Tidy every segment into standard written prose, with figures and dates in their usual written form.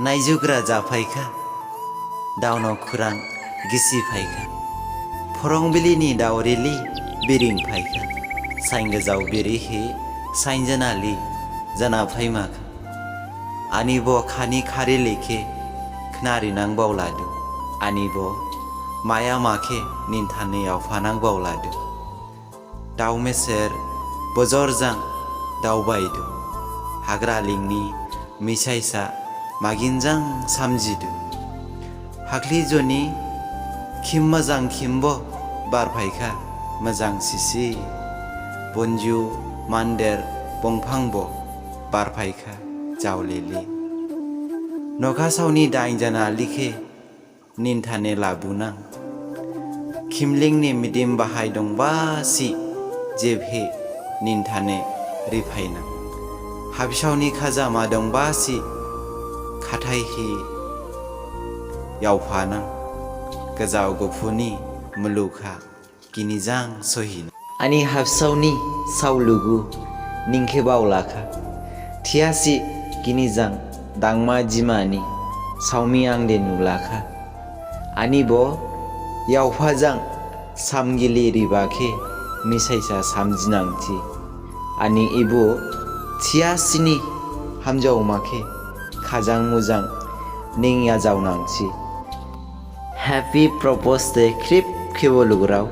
नायजुग्रा जाफायखा दावनाव खुरां गिसि फायखा फरंबिलिनि दावरेलि बिरिं फायखा साइंगोजाव बिरिहि साइंजनालि जना फायमाखा आनिबो खानि खारि लेखे खनारिनां बावलादु आनिबो माया माखे निन्थानेयाव फानां बावलादु दाव मेसेर बजरजां दावबायदु हाग्रा लिंनि मिसाइसा मागिनजां सामजिदु हाख्लि जनि खिम मोजां खिमबो बारफायखा मोजां सिसि बनजु मान्देर बंफांबो बारफायखा जावलेले नखासावनि दाइंजाना लिखे निन्थाने लाबुनां खिमलिंनि मिदिम बाहाय दंबासि जेबहे निन्थाने रिफायना हाबिसावनि खाजामा दंबासि खाथायहि यावफाना गोजाव गुफुनि मुलुखा गिनिजां सहिना आनि हाबिसावनि सावलुगु निंखे बावलाखा थियासि गिनिजां दांमा जिमानि सावमि आंदे नुलाखा आनिबो यावफाजां सामगिलि रिबाखे मिसाइसा सामजिनांथि आनि इबो थियासिनि हामजावमाखे खाजां मुजां निंया जावनांथि हैप्पी प्रपोज डे क्रिप खिबलुगराव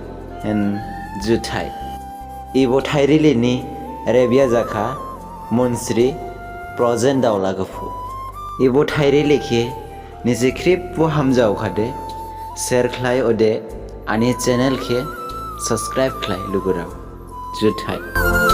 एन जुथाय इबो थाइरिलिनि रेबिया जाखा मन्स्रि प्रजेन दावलागुपु इबो थाइरिलिखे निजे क्रिप वो हामजाव खादे शेयर खलाय ओदे आनि चैनल के सब्सक्राइब खलाय लुगुराव जुथाय।